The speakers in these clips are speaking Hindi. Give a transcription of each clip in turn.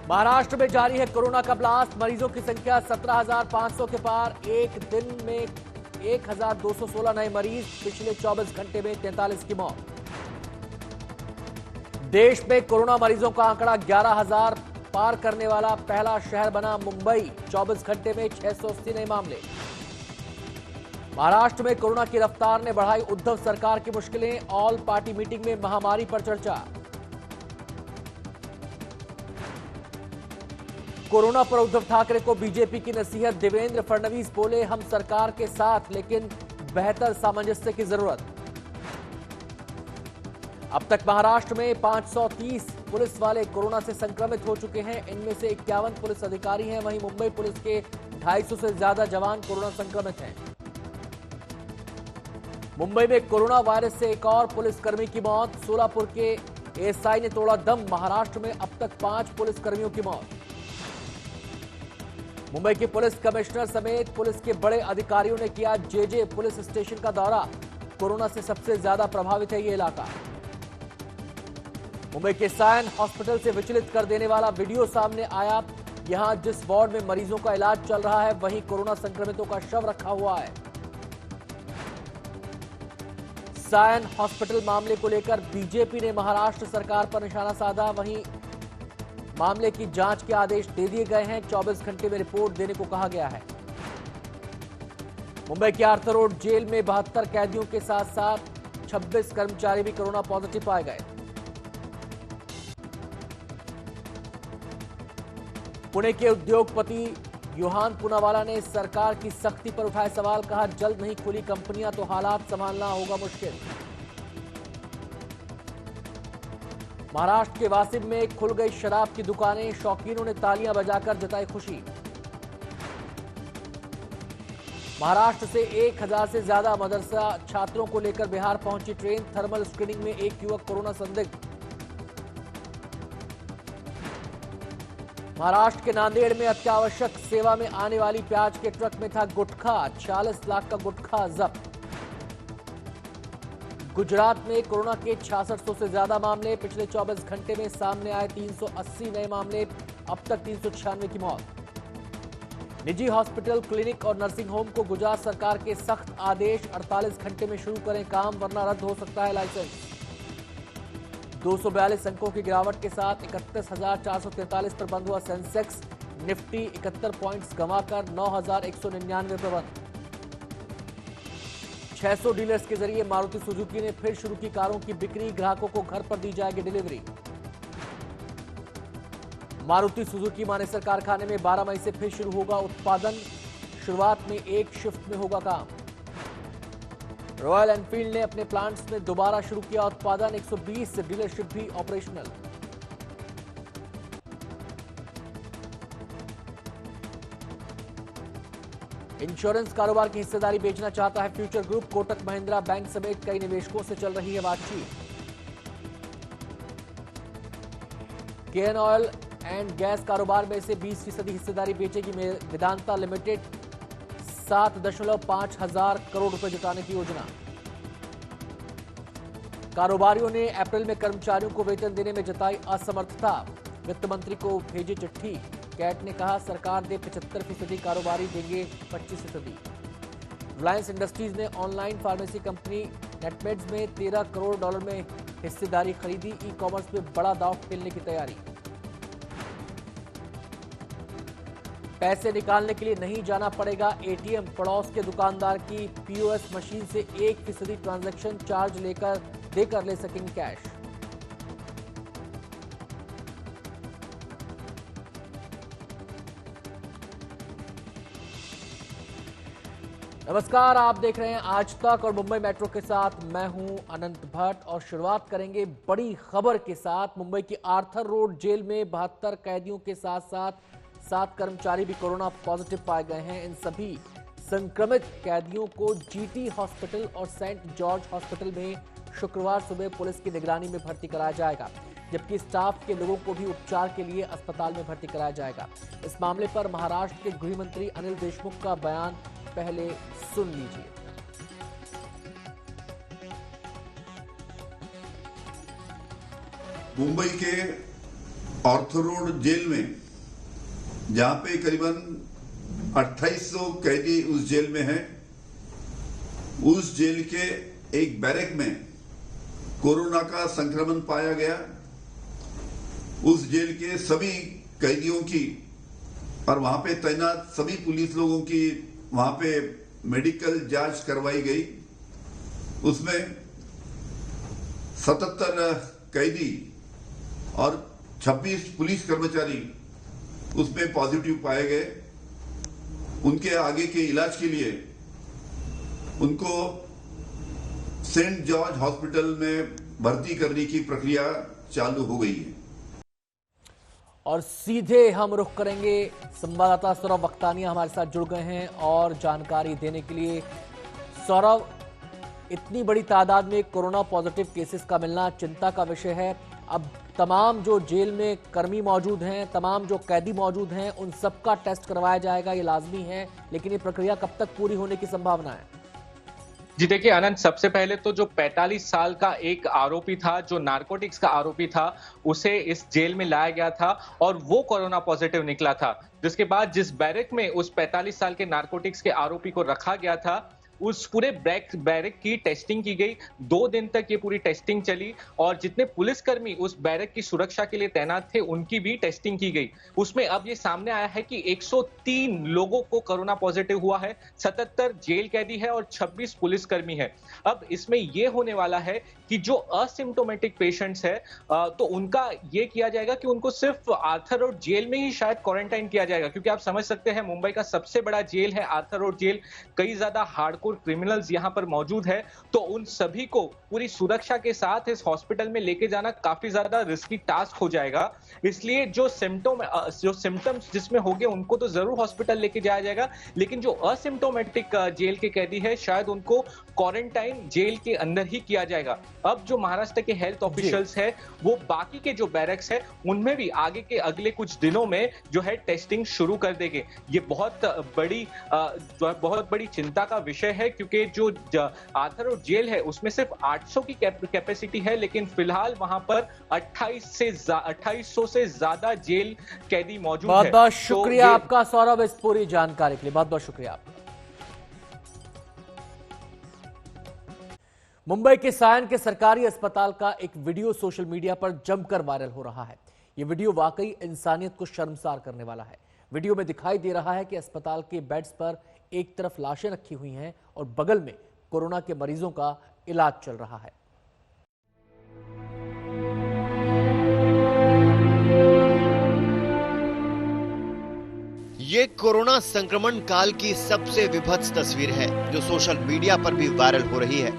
महाराष्ट्र में जारी है कोरोना का ब्लास्ट। मरीजों की संख्या 17,500 के पार। एक दिन में 1,216 नए मरीज। पिछले 24 घंटे में 43 की मौत। देश में कोरोना मरीजों का आंकड़ा 11,000 पार करने वाला पहला शहर बना मुंबई। 24 घंटे में 680 नए मामले। महाराष्ट्र में कोरोना की रफ्तार ने बढ़ाई उद्धव सरकार की मुश्किलें। ऑल पार्टी मीटिंग में महामारी पर चर्चा। कोरोना पर उद्धव ठाकरे को बीजेपी की नसीहत। देवेंद्र फडणवीस बोले, हम सरकार के साथ, लेकिन बेहतर सामंजस्य की जरूरत। अब तक महाराष्ट्र में 530 पुलिस वाले कोरोना से संक्रमित हो चुके हैं। इनमें से 51 पुलिस अधिकारी हैं। वहीं मुंबई पुलिस के 250 से ज्यादा जवान कोरोना संक्रमित हैं। मुंबई में कोरोना वायरस से एक और पुलिसकर्मी की मौत। सोलापुर के एएसआई ने तोड़ा दम। महाराष्ट्र में अब तक 5 पुलिसकर्मियों की मौत। मुंबई के पुलिस कमिश्नर समेत पुलिस के बड़े अधिकारियों ने किया जेजे पुलिस स्टेशन का दौरा। कोरोना से सबसे ज्यादा प्रभावित है ये इलाका। मुंबई के सायन हॉस्पिटल से विचलित कर देने वाला वीडियो सामने आया। यहां जिस वार्ड में मरीजों का इलाज चल रहा है, वहीं कोरोना संक्रमितों का शव रखा हुआ है। सायन हॉस्पिटल मामले को लेकर बीजेपी ने महाराष्ट्र सरकार पर निशाना साधा। वहीं मामले की जांच के आदेश दे दिए गए हैं। 24 घंटे में रिपोर्ट देने को कहा गया है। मुंबई के आर्थर रोड जेल में 72 कैदियों के साथ साथ 26 कर्मचारी भी कोरोना पॉजिटिव पाए गए। पुणे के उद्योगपति योहान पूनावाला ने सरकार की सख्ती पर उठाए सवाल। कहा, जल्द नहीं खुली कंपनियां तो हालात संभालना होगा मुश्किल। महाराष्ट्र के वासिम में खुल गई शराब की दुकानें। शौकीनों ने तालियां बजाकर जताई खुशी। महाराष्ट्र से 1,000 से ज्यादा मदरसा छात्रों को लेकर बिहार पहुंची ट्रेन। थर्मल स्क्रीनिंग में एक युवक कोरोना संदिग्ध। महाराष्ट्र के नांदेड़ में अत्यावश्यक सेवा में आने वाली प्याज के ट्रक में था गुटखा। 46 लाख का गुटखा जब्त। गुजरात में कोरोना के 6600 से ज्यादा मामले। पिछले 24 घंटे में सामने आए 380 नए मामले। अब तक 396 की मौत। निजी हॉस्पिटल, क्लिनिक और नर्सिंग होम को गुजरात सरकार के सख्त आदेश। 48 घंटे में शुरू करें काम, वरना रद्द हो सकता है लाइसेंस। 242 अंकों की गिरावट के साथ 31,443 पर बंद हुआ सेंसेक्स। निफ्टी 71 पॉइंट्स गंवाकर 9,199 पर बंद। 600 डीलर्स के जरिए मारुति सुजुकी ने फिर शुरू की कारों की बिक्री। ग्राहकों को घर पर दी जाएगी डिलीवरी। मारुति सुजुकी मानेसर कारखाने में 12 मई से फिर शुरू होगा उत्पादन। शुरुआत में एक शिफ्ट में होगा काम। रॉयल एनफील्ड ने अपने प्लांट्स में दोबारा शुरू किया उत्पादन। 120 डीलरशिप भी ऑपरेशनल। इंश्योरेंस कारोबार की हिस्सेदारी बेचना चाहता है future group. Kotak Mahindra bank समेत कई निवेशकों से चल रही है बातचीत। केएन ऑयल एंड गैस कारोबार में से 20% हिस्सेदारी बेचेगी वेदांता लिमिटेड। 7.5 हजार करोड़ रुपए जुटाने की योजना। कारोबारियों ने अप्रैल में कर्मचारियों को वेतन देने में जताई असमर्थता। वित्त मंत्री को भेजी चिट्ठी। कैट ने कहा, सरकार दे 75%, कारोबारी देंगे 25%। रिलायंस इंडस्ट्रीज ने ऑनलाइन फार्मेसी कंपनी नेटमेड्स में $13 करोड़ में हिस्सेदारी खरीदी। ई कॉमर्स में बड़ा दांव खेलने की तैयारी। पैसे निकालने के लिए नहीं जाना पड़ेगा एटीएम। पड़ोस के दुकानदार की पीओएस मशीन से 1% ट्रांजैक्शन चार्ज देकर ले सकेंगे कैश। नमस्कार, आप देख रहे हैं आज तक और मुंबई मेट्रो के साथ मैं हूं अनंत भट्ट। और शुरुआत करेंगे बड़ी खबर के साथ। मुंबई की आर्थर रोड जेल में 72 कैदियों के साथ साथ 7 कर्मचारी भी कोरोना पॉजिटिव पाए गए हैं। इन सभी संक्रमित कैदियों को जीटी हॉस्पिटल और सेंट जॉर्ज हॉस्पिटल में शुक्रवार सुबह पुलिस की निगरानी में भर्ती कराया जाएगा, जबकि स्टाफ के लोगों को भी उपचार के लिए अस्पताल में भर्ती कराया जाएगा। इस मामले पर महाराष्ट्र के गृह मंत्री अनिल देशमुख का बयान पहले सुन लीजिए। मुंबई के आर्थर रोड जेल में, जहां पे करीबन 2800 कैदी उस जेल में हैं, उस जेल के एक बैरक में कोरोना का संक्रमण पाया गया। उस जेल के सभी कैदियों की और वहां पे तैनात सभी पुलिस लोगों की वहां पे मेडिकल जांच करवाई गई। उसमें 77 कैदी और 26 पुलिस कर्मचारी उसमें पॉजिटिव पाए गए। उनके आगे के इलाज के लिए उनको सेंट जॉर्ज हॉस्पिटल में भर्ती करने की प्रक्रिया चालू हो गई है। और सीधे हम रुख करेंगे, संवाददाता सौरभ वक्तानिया हमारे साथ जुड़ गए हैं और जानकारी देने के लिए। सौरभ, इतनी बड़ी तादाद में कोरोना पॉजिटिव केसेस का मिलना चिंता का विषय है। अब तमाम जो जेल में कर्मी मौजूद हैं, तमाम जो कैदी मौजूद हैं, उन सबका टेस्ट करवाया जाएगा, ये लाजमी है, लेकिन ये प्रक्रिया कब तक पूरी होने की संभावना है? जी देखिए अनंत, सबसे पहले तो जो 45 साल का एक आरोपी था, जो नारकोटिक्स का आरोपी था, उसे इस जेल में लाया गया था और वो कोरोना पॉजिटिव निकला था। जिसके बाद जिस बैरक में उस 45 साल के नारकोटिक्स के आरोपी को रखा गया था, उस पूरे बैरक की टेस्टिंग की गई। 2 दिन तक ये पूरी टेस्टिंग चली और जितने पुलिसकर्मी उस बैरक की सुरक्षा के लिए तैनात थे, उनकी भी टेस्टिंग की गई। उसमें अब ये सामने आया है कि 103 लोगों को कोरोना पॉजिटिव हुआ है, 77 जेल कैदी है और 26 पुलिसकर्मी है। अब इसमें ये होने वाला है कि जो असिम्प्टोमेटिक पेशेंट्स है तो उनका ये किया जाएगा कि उनको सिर्फ आर्थर रोड जेल में ही शायद क्वारंटाइन किया जाएगा, क्योंकि आप समझ सकते हैं मुंबई का सबसे बड़ा जेल है आर्थर रोड जेल। कई ज्यादा हार्डकोर क्रिमिनल्स यहां पर मौजूद है, तो उन सभी को पूरी सुरक्षा के साथ इस हॉस्पिटल में लेके जाना काफी ज्यादा रिस्की टास्क हो जाएगा। इसलिए जो सिम्टम्स जिसमें होंगे उनको तो जरूर हॉस्पिटल लेके जाया जाएगा, लेकिन जो असिम्प्टोमेटिक जेल के कैदी है शायद उनको क्वारंटाइन जेल के अंदर ही किया जाएगा। अब जो महाराष्ट्र के हेल्थ ऑफिशियल्स है वो बाकी के जो बैरक्स है उनमें भी आगे के अगले कुछ दिनों में जो है टेस्टिंग शुरू कर देंगे। ये बहुत बड़ी चिंता का विषय है, क्योंकि जो आर्थर रोड जेल है उसमें सिर्फ 800 की कैपेसिटी है, लेकिन फिलहाल वहां पर 2800 से ज्यादा जेल कैदी मौजूद है। बहुत बहुत शुक्रिया आपका सौरभ, इस पूरी जानकारी के लिए बहुत बहुत शुक्रिया आपका। मुंबई के सायन के सरकारी अस्पताल का एक वीडियो सोशल मीडिया पर जमकर वायरल हो रहा है। यह वीडियो वाकई इंसानियत को शर्मसार करने वाला है। वीडियो में दिखाई दे रहा है कि अस्पताल के बेड्स पर एक तरफ लाशें रखी हुई हैं और बगल में कोरोना के मरीजों का इलाज चल रहा है। ये कोरोना संक्रमण काल की सबसे विभत्स तस्वीर है जो सोशल मीडिया पर भी वायरल हो रही है।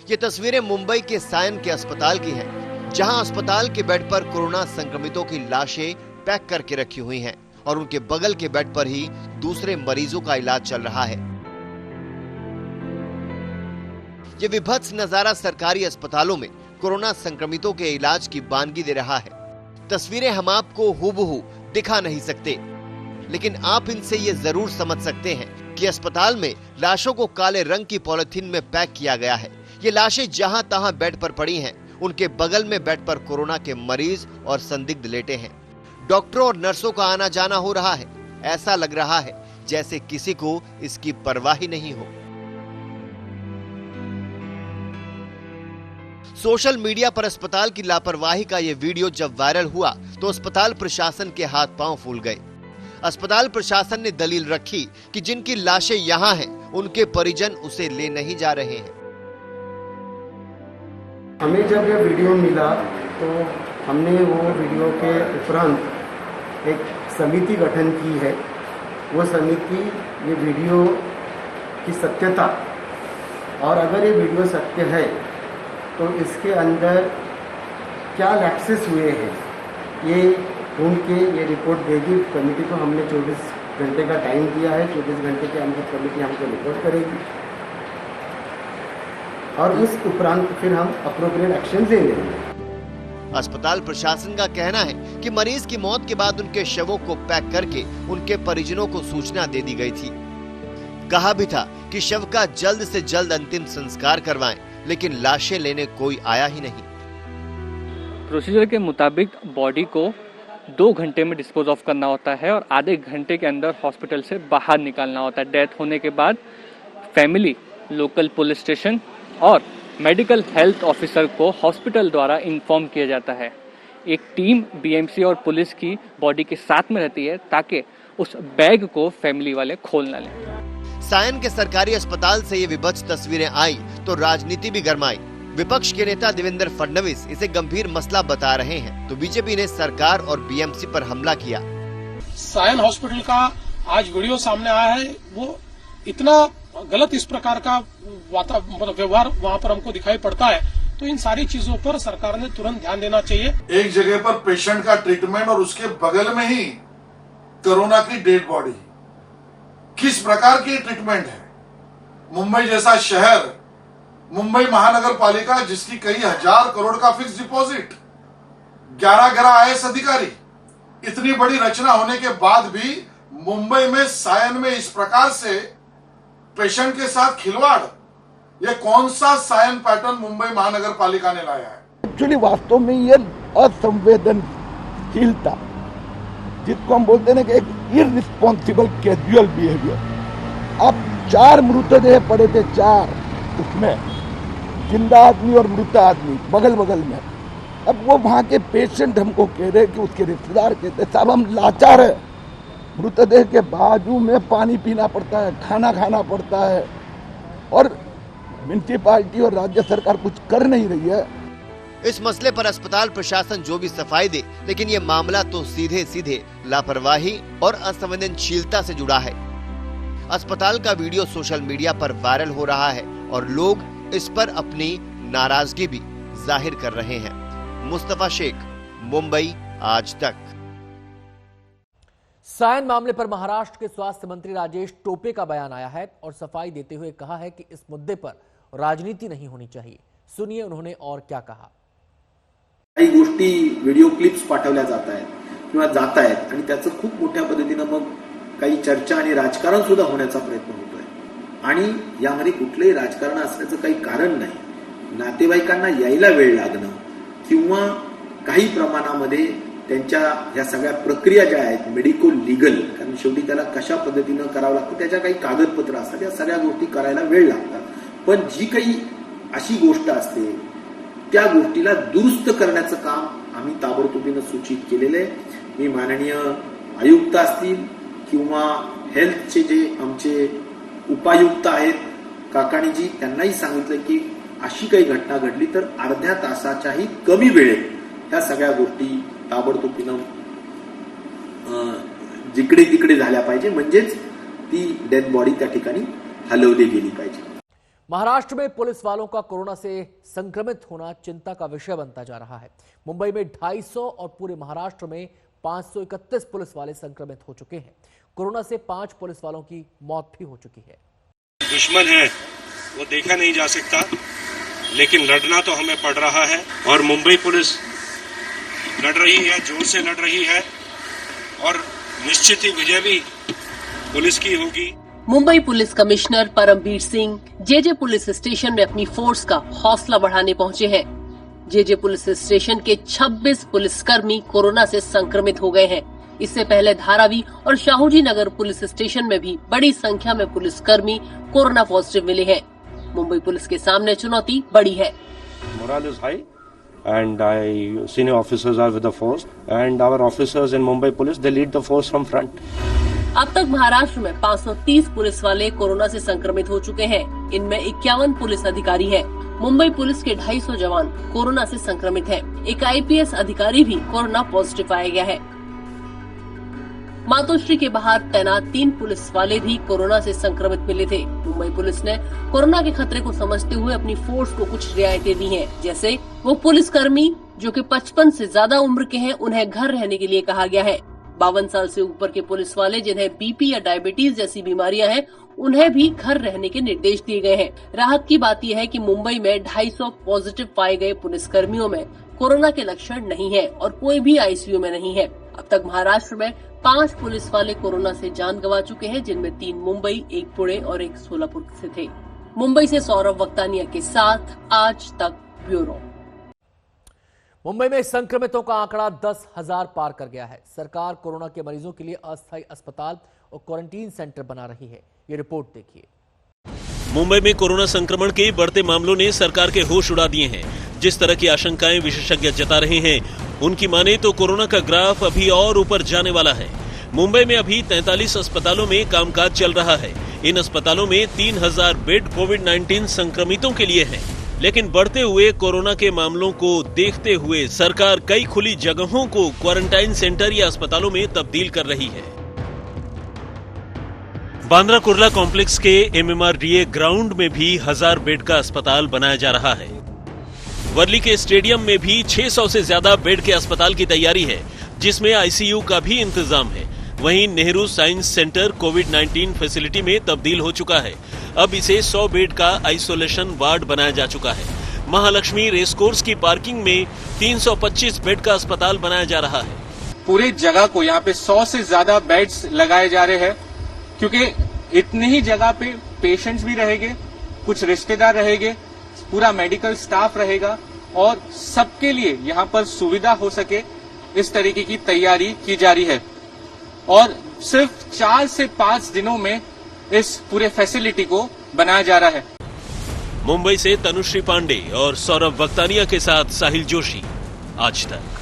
ये तस्वीरें मुंबई के सायन के अस्पताल की हैं, जहां अस्पताल के बेड पर कोरोना संक्रमितों की लाशें पैक करके रखी हुई हैं और उनके बगल के बेड पर ही दूसरे मरीजों का इलाज चल रहा है। ये विभत्स नजारा सरकारी अस्पतालों में कोरोना संक्रमितों के इलाज की वानगी दे रहा है। तस्वीरें हम आपको हूबहू दिखा नहीं सकते, लेकिन आप इनसे ये जरूर समझ सकते हैं कि अस्पताल में लाशों को काले रंग की पॉलिथीन में पैक किया गया है। ये लाशें जहां तहां बेड पर पड़ी हैं, उनके बगल में बेड पर कोरोना के मरीज और संदिग्ध लेटे हैं। डॉक्टरों और नर्सों का आना जाना हो रहा है। ऐसा लग रहा है जैसे किसी को इसकी परवाह ही नहीं हो। सोशल मीडिया पर अस्पताल की लापरवाही का ये वीडियो जब वायरल हुआ तो अस्पताल प्रशासन के हाथ पांव फूल गए। अस्पताल प्रशासन ने दलील रखी कि जिनकी लाशें यहाँ हैं, उनके परिजन उसे ले नहीं जा रहे हैं। हमें जब ये वीडियो मिला तो हमने वो वीडियो के उपरांत एक समिति गठन की है। वो समिति ये वीडियो की सत्यता और अगर ये वीडियो सत्य है तो इसके अंदर क्या लैप्सेस हुए हैं ये ढूंढ के ये रिपोर्ट देगी। कमेटी को हमने 24 घंटे का टाइम दिया है। 24 घंटे के अंदर कमेटी हमको रिपोर्ट करेगी और उस उपरांत फिर हम अप्रोप्रिएट एक्शन लेंगे। अस्पताल प्रशासन का कहना है कि मरीज की मौत के बाद उनके शवों को पैक करके उनके परिजनों को सूचना दे दी गई थी। कहा भी था कि शव का जल्द से जल्द अंतिम संस्कार करवाएं, लेकिन लाशें लेने कोई आया ही नहीं। प्रोसीजर के मुताबिक बॉडी को 2 घंटे में डिस्पोज ऑफ करना होता है और आधे घंटे के अंदर हॉस्पिटल से बाहर निकालना होता है। डेथ होने के बाद फैमिली, लोकल पुलिस स्टेशन और मेडिकल हेल्थ ऑफिसर को हॉस्पिटल द्वारा इन्फॉर्म किया जाता है। एक टीम बीएमसी और पुलिस की बॉडी के साथ में रहती है ताकि उस बैग को फैमिली वाले खोल न लें। सायन के सरकारी अस्पताल से ये विभत्स तस्वीरें आई तो राजनीति भी गरमाई। विपक्ष के नेता देवेंद्र फडणवीस इसे गंभीर मसला बता रहे हैं तो बीजेपी ने सरकार और बीएमसी पर हमला किया। सायन हॉस्पिटल का आज वीडियो सामने आया है, वो इतना गलत इस प्रकार का मतलब व्यवहार वहाँ पर हमको दिखाई पड़ता है, तो इन सारी चीजों पर सरकार ने तुरंत ध्यान देना चाहिए। एक जगह पर पेशेंट का ट्रीटमेंट और उसके बगल में ही कोरोना की डेड बॉडी, किस प्रकार की ट्रीटमेंट है। मुंबई जैसा शहर, मुंबई महानगर पालिका जिसकी कई हजार करोड़ का फिक्स डिपॉजिट, 11 IAS अधिकारी, इतनी बड़ी रचना होने के बाद भी मुंबई में सायन में इस प्रकार से पेशेंट के साथ खिलवाड़, ये कौन सा सायन पैटर्न मुंबई महानगर पालिका ने लाया है। एक्चुअली वास्तव में ये असंवेदनशीलता, जिसको हम बोलते हैं कि एक इररिस्पॉन्सिबल कैजुअल बिहेवियर। अब 4 मृतदेह पड़े थे, 4 उसमें जिंदा आदमी और मृत आदमी बगल बगल में। अब वो वहाँ के पेशेंट हमको कह रहे कि उसके रिश्तेदार कहते साहब हम लाचार है, मृतदेह के बाजू में पानी पीना पड़ता है, खाना खाना पड़ता है और म्युनिसिपैलिटी और राज्य सरकार कुछ कर नहीं रही है। इस मसले पर अस्पताल प्रशासन जो भी सफाई दे, लेकिन ये मामला तो सीधे सीधे लापरवाही और असंवेदनशीलता से जुड़ा है। अस्पताल का वीडियो सोशल मीडिया पर वायरल हो रहा है और लोग इस पर अपनी नाराजगी भी जाहिर कर रहे हैं। मुस्तफा शेख, मुंबई आज तक। सायन मामले पर महाराष्ट्र के स्वास्थ्य मंत्री राजेश टोपे का बयान आया है और सफाई देते हुए कहा है कि इस मुद्दे पर राजनीति नहीं होनी चाहिए। सुनिए उन्होंने और क्या कहा। काही गोष्टी व्हिडिओ क्लिप्स पाठवल्या जात आहेत किंवा जात आहेत आणि त्याचं खूप मोठ्या पद्धतीनं मग काही चर्चा आणि राजकारण सुद्धा होण्याचा प्रयत्न होतोय आणि यामध्ये कुठलंही राजकारण असण्याचं काही कारण नाही। नातेवाईकांना यायला वेळ लागणं किंवा काही प्रमाणामध्ये त्यांच्या ह्या सगळ्या प्रक्रिया ज्या आहेत मेडिको लीगल, कारण शेवटी त्याला कशा पद्धतीनं करावं लागतं त्याच्या काही कागदपत्र असतात, या सगळ्या गोष्टी करायला वेळ लागतात। पण जी काही अशी गोष्ट असते त्या गोष्टीला दुरुस्त करण्याचं काम आम्ही ताबडतोबीनं सूचित केलेलं आहे। मी माननीय आयुक्त असतील किंवा हेल्थचे जे आमचे उपायुक्त आहेत काकाणीजी, त्यांनाही सांगितलं की अशी काही घटना घडली तर अर्ध्या तासाच्याही कमी वेळेत ह्या सगळ्या गोष्टी ताबडतोबीनं जिकडे तिकडे झाल्या पाहिजे, म्हणजेच ती डेड बॉडी त्या ठिकाणी हलवली गेली पाहिजे। महाराष्ट्र में पुलिस वालों का कोरोना से संक्रमित होना चिंता का विषय बनता जा रहा है। मुंबई में 250 और पूरे महाराष्ट्र में 531 पुलिस वाले संक्रमित हो चुके हैं। कोरोना से 5 पुलिस वालों की मौत भी हो चुकी है। दुश्मन है वो देखा नहीं जा सकता, लेकिन लड़ना तो हमें पड़ रहा है और मुंबई पुलिस लड़ रही है, जोर से लड़ रही है और निश्चित ही विजय भी पुलिस की होगी। Mumbai police commissioner Paramvir Singh JJ police station में अपनी फोर्स का हौसला बढ़ाने पहुंचे हैं। जेजे पुलिस स्टेशन के 26 पुलिसकर्मी कोरोना से संक्रमित हो गए हैं। इससे पहले धारावी और शाहूजी नगर पुलिस स्टेशन में भी बड़ी संख्या में पुलिसकर्मी कोरोना पॉजिटिव मिले हैं। मुंबई पुलिस के सामने चुनौती बड़ी है। Morale is high and senior officers are with the force and our officers in Mumbai police they lead the force from front. अब तक महाराष्ट्र में 530 पुलिस वाले कोरोना से संक्रमित हो चुके हैं। इनमें 51 पुलिस अधिकारी हैं। मुंबई पुलिस के 250 जवान कोरोना से संक्रमित हैं। एक IPS अधिकारी भी कोरोना पॉजिटिव पाया गया है। मातोश्री के बाहर तैनात 3 पुलिस वाले भी कोरोना से संक्रमित मिले थे। मुंबई पुलिस ने कोरोना के खतरे को समझते हुए अपनी फोर्स को कुछ रियायतें दी हैं, जैसे वो पुलिसकर्मी जो कि 55 से ज्यादा उम्र के हैं उन्हें घर रहने के लिए कहा गया है। 52 साल से ऊपर के पुलिस वाले जिन्हें BP या डायबिटीज जैसी बीमारियां हैं उन्हें भी घर रहने के निर्देश दिए गए हैं। राहत की बात यह है कि मुंबई में 250 पॉजिटिव पाए गए पुलिसकर्मियों में कोरोना के लक्षण नहीं है और कोई भी ICU में नहीं है। अब तक महाराष्ट्र में 5 पुलिस वाले कोरोना से जान गंवा चुके हैं, जिनमें 3 मुंबई, 1 पुणे और 1 सोलापुर से थे। मुंबई से सौरभ वक्तानिया के साथ आज तक ब्यूरो। मुंबई में संक्रमितों का आंकड़ा 10,000 पार कर गया है। सरकार कोरोना के मरीजों के लिए अस्थायी अस्पताल और क्वारंटीन सेंटर बना रही है। ये रिपोर्ट देखिए। मुंबई में कोरोना संक्रमण के बढ़ते मामलों ने सरकार के होश उड़ा दिए हैं। जिस तरह की आशंकाएं विशेषज्ञ जता रहे हैं, उनकी माने तो कोरोना का ग्राफ अभी और ऊपर जाने वाला है। मुंबई में अभी 43 अस्पतालों में कामकाज चल रहा है। इन अस्पतालों में 3000 बेड कोविड-19 संक्रमितों के लिए हैं। लेकिन बढ़ते हुए कोरोना के मामलों को देखते हुए सरकार कई खुली जगहों को क्वारंटाइन सेंटर या अस्पतालों में तब्दील कर रही है। बांद्रा कुर्ला कॉम्प्लेक्स के MMRDA ग्राउंड में भी 1000 बेड का अस्पताल बनाया जा रहा है। वर्ली के स्टेडियम में भी 600 से ज्यादा बेड के अस्पताल की तैयारी है, जिसमें ICU का भी इंतजाम है। वहीं नेहरू साइंस सेंटर कोविड-19 फैसिलिटी में तब्दील हो चुका है। अब इसे 100 बेड का आइसोलेशन वार्ड बनाया जा चुका है। महालक्ष्मी रेसकोर्स की पार्किंग में 325 बेड का अस्पताल बनाया जा रहा है। पूरे जगह को यहाँ पे 100 से ज्यादा बेड्स लगाए जा रहे हैं, क्योंकि इतनी ही जगह पे पेशेंट्स भी रहेंगे, कुछ रिश्तेदार रहेंगे, पूरा मेडिकल स्टाफ रहेगा और सबके लिए यहाँ पर सुविधा हो सके, इस तरीके की तैयारी की जा रही है। और सिर्फ 4 से 5 दिनों में इस पूरे फैसिलिटी को बनाया जा रहा है। मुंबई से तनुश्री पांडे और सौरभ वक्तानिया के साथ साहिल जोशी, आज तक।